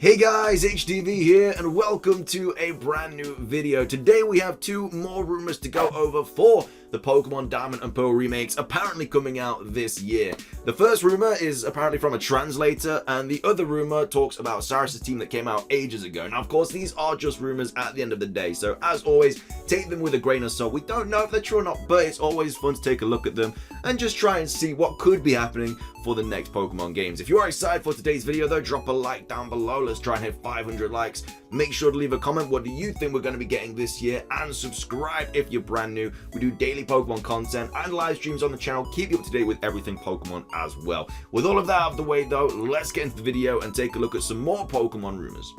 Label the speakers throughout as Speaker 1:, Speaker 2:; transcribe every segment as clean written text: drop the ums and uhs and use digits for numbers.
Speaker 1: Hey guys, HDvee here and welcome to a brand new video. Today we have two more rumors to go over for the Pokemon Diamond and Pearl remakes apparently coming out this year. The first rumor is apparently from a translator and the other rumor talks about Cyrus' team that came out ages ago. Now of course these are just rumors at the end of the day, so as always take them with a grain of salt. We don't know if they're true or not, but it's always fun to take a look at them and just try and see what could be happening for the next Pokemon games. If you are excited for today's video though, drop a like down below. Let's try and hit 500 likes. Make sure to leave a comment. What do you think we're going to be getting this year? And subscribe if you're brand new. We do daily Pokemon content and live streams on the channel. Keep you up to date with everything Pokemon as well. With all of that out of the way though, let's get into the video and take a look at some more Pokemon rumors.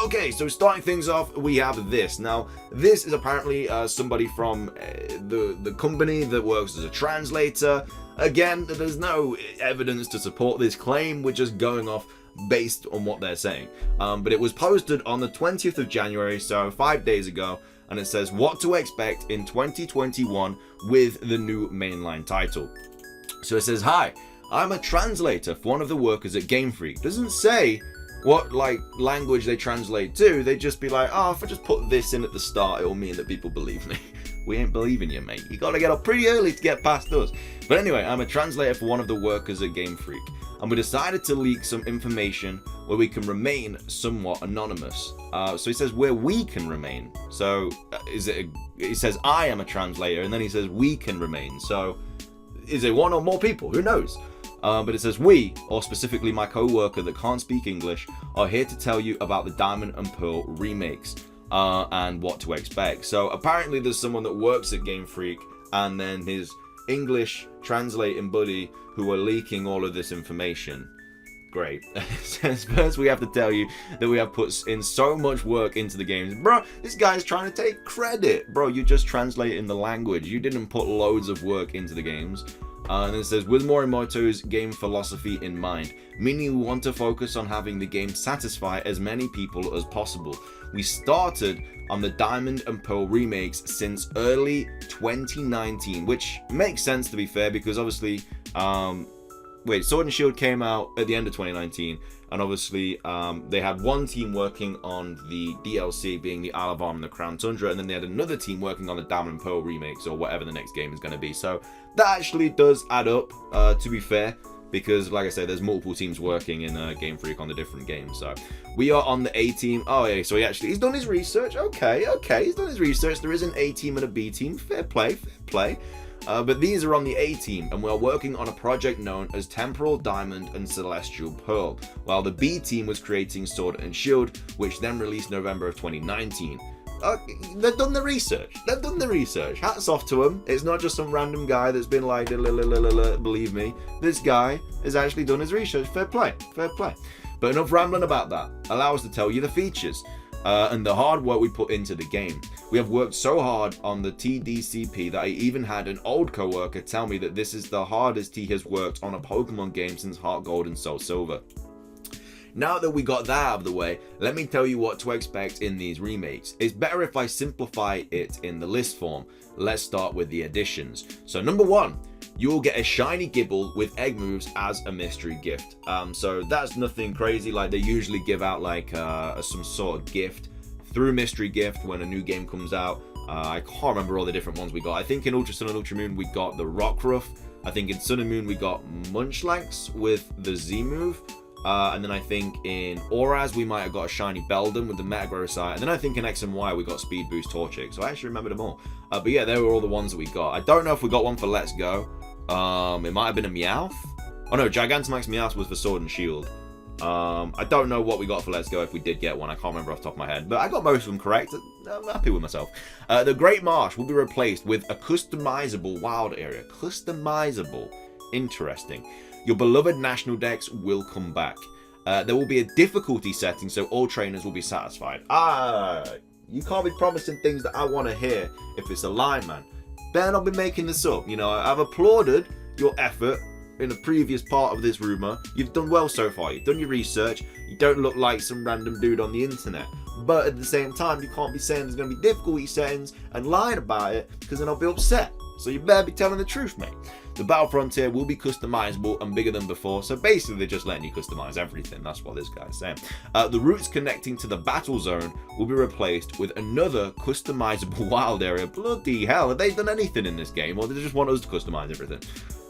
Speaker 1: Okay, so starting things off, we have this. Now, this is apparently somebody from the company that works as a translator. Again, there's no evidence to support this claim. We're just going off based on what they're saying. But it was posted on the 20th of January, so 5 days ago, and it says what to expect in 2021 with the new mainline title. So it says, "Hi, I'm a translator for one of the workers at Game Freak." Doesn't say what language they translate to. They just be like, oh, if I just put this in at the start, it'll mean that people believe me. We ain't believing you, mate. You gotta get up pretty early to get past us. But anyway, I'm a translator for one of the workers at Game Freak, and we decided to leak some information where we can remain somewhat anonymous. So he says where we can remain. So he says I am a translator, and then he says we can remain. So is it one or more people? Who knows? But it says we, or specifically my co-worker that can't speak English, are here to tell you about the Diamond and Pearl remakes and what to expect. So apparently there's someone that works at Game Freak and then his English translating buddy who are leaking all of this information. Great. First we have to tell you that we have put in so much work into the games. Bro, this guy's trying to take credit. Bro, you just translating the language. You didn't put loads of work into the games. And it says, with Morimoto's game philosophy in mind, meaning we want to focus on having the game satisfy as many people as possible. We started on the Diamond and Pearl remakes since early 2019, which makes sense to be fair, because obviously, Sword and Shield came out at the end of 2019, and obviously they had one team working on the DLC, being the Isle of Arm and the Crown Tundra, and then they had another team working on the Diamond and Pearl remakes, or whatever the next game is going to be. So that actually does add up, to be fair, because like I said, there's multiple teams working in Game Freak on the different games. So we are on the A team. Oh yeah, so he's done his research. Okay, he's done his research. There is an A team and a B team. Fair play. But these are on the A team, and we're working on a project known as Temporal Diamond and Celestial Pearl, while the B team was creating Sword and Shield, which then released November of 2019. They've done the research. Hats off to them. It's not just some random guy that's been like, believe me. This guy has actually done his research. Fair play. But enough rambling about that. Allow us to tell you the features and the hard work we put into the game. We have worked so hard on the TDCP that I even had an old co-worker tell me that this is the hardest he has worked on a Pokemon game since Heart Gold and Soul Silver. Now that we got that out of the way, let me tell you what to expect in these remakes. It's better if I simplify it in the list form. Let's start with the additions. So number 1, you'll get a shiny Gibble with egg moves as a mystery gift. So that's nothing crazy. Like they usually give out like some sort of gift through mystery gift when a new game comes out. I can't remember all the different ones we got. I think in Ultra Sun and Ultra Moon we got the Rockruff. I think in Sun and Moon we got Munchlax with the Z move. And then I think in Auras we might have got a shiny Beldum with the Metagrossite, and then I think in X and Y we got Speed Boost Torchic, so I actually remember them all. But yeah, they were all the ones that we got. I don't know if we got one for Let's Go. It might have been a Meowth. Oh no, Gigantamax Meowth was for Sword and Shield. I don't know what we got for Let's Go if we did get one. I can't remember off the top of my head, but I got most of them correct. I'm happy with myself. The Great Marsh will be replaced with a customizable wild area. Customizable. Interesting. Your beloved national decks will come back. There will be a difficulty setting so all trainers will be satisfied. You can't be promising things that I want to hear if it's a lie, man. Better not be making this up. You know, I've applauded your effort in the previous part of this rumor. You've done well so far. You've done your research. You don't look like some random dude on the internet. But at the same time, you can't be saying there's going to be difficulty settings and lying about it, because then I'll be upset. So you better be telling the truth, mate. The battle frontier will be customizable and bigger than before. So basically, they're just letting you customize everything. That's what this guy's saying. The routes connecting to the battle zone will be replaced with another customizable wild area. Bloody hell, have they done anything in this game, or do they just want us to customize everything?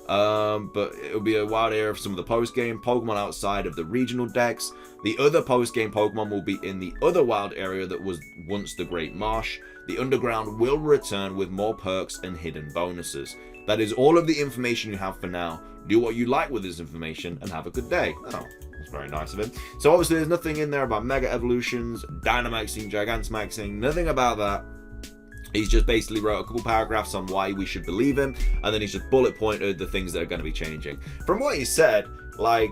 Speaker 1: But it'll be a wild area of some of the post-game Pokemon outside of the regional decks. The other post-game Pokemon will be in the other wild area that was once the Great Marsh. The Underground will return with more perks and hidden bonuses. That is all of the information you have for now. Do what you like with this information and have a good day. Oh, that's very nice of him. So obviously there's nothing in there about Mega Evolutions, Dynamaxing, Gigantamaxing, nothing about that. He's just basically wrote a couple paragraphs on why we should believe him, and then he's just bullet pointed the things that are going to be changing. From what he said, like,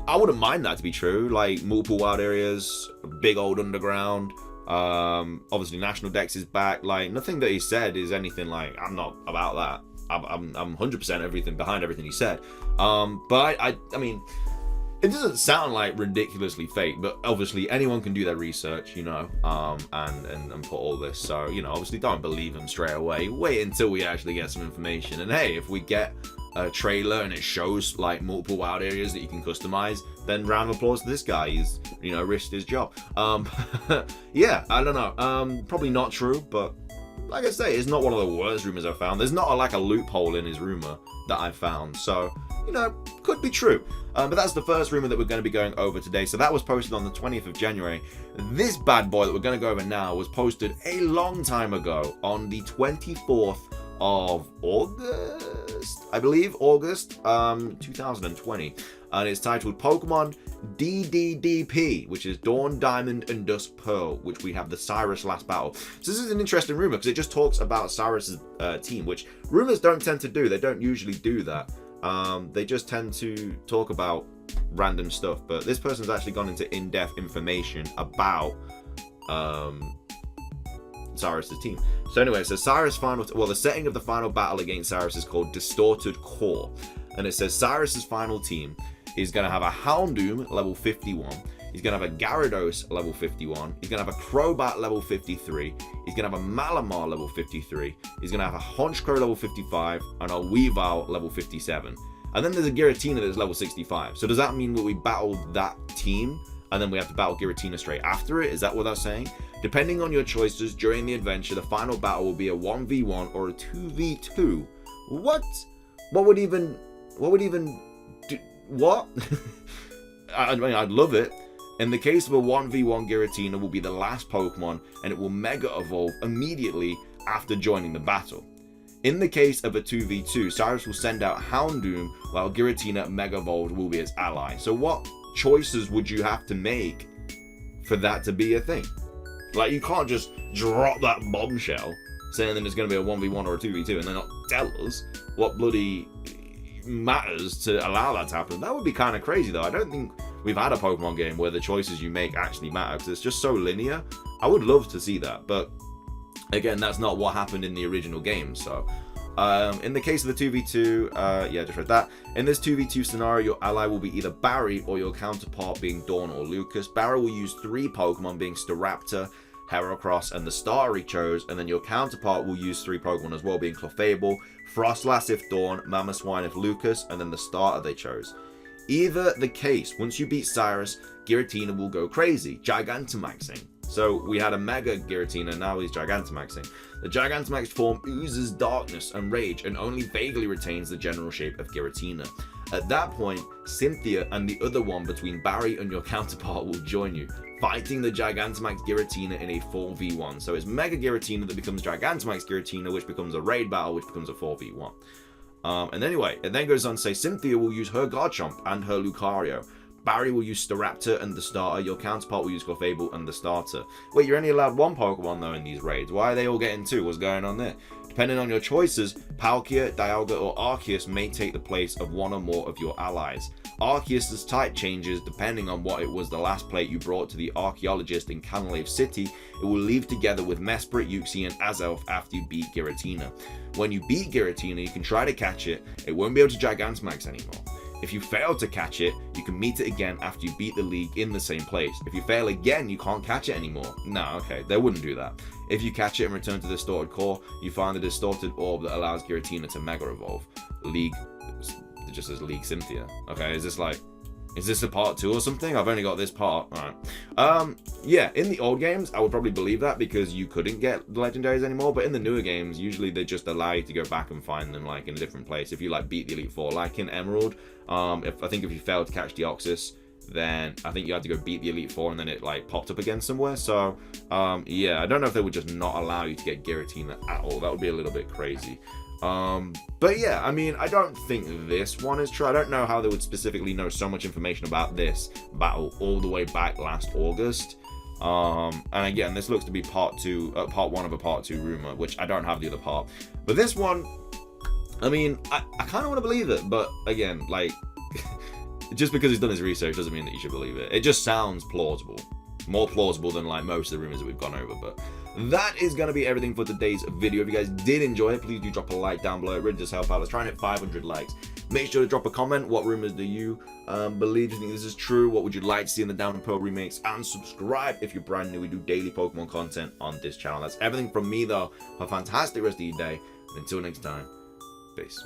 Speaker 1: I wouldn't mind that to be true. Like, multiple wild areas, big old underground, obviously National Dex is back. Like, nothing that he said is anything like, I'm not about that. I'm 100% everything behind everything he said. But I mean, it doesn't sound like ridiculously fake, but obviously anyone can do their research, you know, and put all this. So, you know, obviously don't believe him straight away. Wait until we actually get some information. And hey, if we get a trailer and it shows like multiple wild areas that you can customize, then round of applause to this guy. He's, you know, risked his job. Yeah, I don't know. Probably not true, but like I say, it's not one of the worst rumors I've found. There's not like a loophole in his rumor that I found. So, you know, could be true. But that's the first rumor that we're going to be going over today. So that was posted on the 20th of January. This bad boy that we're going to go over now was posted a long time ago on the 24th of August, I believe, August 2020. And it's titled Pokemon DDDP, which is Dawn, Diamond, and Dusk Pearl, which we have the Cyrus last battle. So this is an interesting rumor because it just talks about Cyrus's team, which rumors don't tend to do. They don't usually do that. They just tend to talk about random stuff, but this person's actually gone into in-depth information about Cyrus's team. So anyway, so Cyrus the setting of the final battle against Cyrus is called Distorted Core, and it says Cyrus's final team is going to have a Houndoom level 51. He's going to have a Gyarados level 51. He's going to have a Crobat level 53. He's going to have a Malamar level 53. He's going to have a Honchkrow level 55 and a Weavile level 57. And then there's a Giratina that's level 65. So does that mean that we battled that team and then we have to battle Giratina straight after it? Is that what that's saying? Depending on your choices during the adventure, the final battle will be a 1v1 or a 2v2. What? What would even do? What? I mean, I'd love it. In the case of a 1v1, Giratina will be the last Pokemon and it will Mega Evolve immediately after joining the battle. In the case of a 2v2, Cyrus will send out Houndoom while Giratina Mega Evolved will be its ally. So what choices would you have to make for that to be a thing? Like, you can't just drop that bombshell saying that it's going to be a 1v1 or a 2v2 and then not tell us what bloody matters to allow that to happen. That would be kind of crazy, though. I don't think we've had a Pokemon game where the choices you make actually matter, because it's just so linear. I would love to see that, but again, that's not what happened in the original game. So in the case of the 2v2, yeah, just read that. In this 2v2 scenario, your ally will be either Barry or your counterpart being Dawn or Lucas. Barry will use 3 Pokemon being Staraptor, Heracross, and the starter he chose, and then your counterpart will use 3 Pokemon as well, being Clefable, Frostlass if Dawn, Mamoswine if Lucas, and then the starter they chose. Either the case, once you beat Cyrus, Giratina will go crazy, Gigantamaxing. So we had a Mega Giratina, now he's Gigantamaxing. The Gigantamax form oozes darkness and rage and only vaguely retains the general shape of Giratina. At that point, Cynthia and the other one between Barry and your counterpart will join you, fighting the Gigantamax Giratina in a 4v1. So it's Mega Giratina that becomes Gigantamax Giratina, which becomes a raid battle, which becomes a 4v1. And anyway, it then goes on to say Cynthia will use her Garchomp and her Lucario. Barry will use Staraptor and the starter. Your counterpart will use Clefable and the starter. Wait, you're only allowed 1 Pokemon though in these raids. Why are they all getting 2? What's going on there? Depending on your choices, Palkia, Dialga, or Arceus may take the place of one or more of your allies. Arceus' type changes depending on what it was the last plate you brought to the archaeologist in Canalave City. It will leave together with Mesprit, Uxie, and Azelf after you beat Giratina. When you beat Giratina, you can try to catch it. It won't be able to Gigantamax anymore. If you fail to catch it, you can meet it again after you beat the league in the same place. If you fail again, you can't catch it anymore. No, okay, they wouldn't do that. If you catch it and return to the distorted core, you find the distorted orb that allows Giratina to Mega Evolve. League, it just says League Cynthia. Okay, is this a part 2 or something? I've only got this part. Alright. Yeah, in the old games, I would probably believe that because you couldn't get the legendaries anymore. But in the newer games, usually they just allow you to go back and find them like in a different place. If you like beat the Elite Four, like in Emerald, I think if you failed to catch Deoxys, then I think you had to go beat the Elite Four and then it like popped up again somewhere. So yeah, I don't know if they would just not allow you to get Giratina at all. That would be a little bit crazy. But yeah, I mean, I don't think this one is true. I don't know how they would specifically know so much information about this battle all the way back last August. And again, this looks to be part 1 of a part 2 rumor, which I don't have the other part. But this one, I mean, I kind of want to believe it, but again, like, just because he's done his research doesn't mean that you should believe it. It just sounds plausible. More plausible than like most of the rumors that we've gone over. But that is going to be everything for today's video. If you guys did enjoy it, please do drop a like down below. It really does help out. Let's try and hit 500 likes. Make sure to drop a comment. What rumors do you believe? Do you think this is true? What would you like to see in the Diamond and Pearl remakes? And subscribe if you're brand new. We do daily Pokemon content on this channel. That's everything from me though. Have a fantastic rest of your day. And until next time, peace.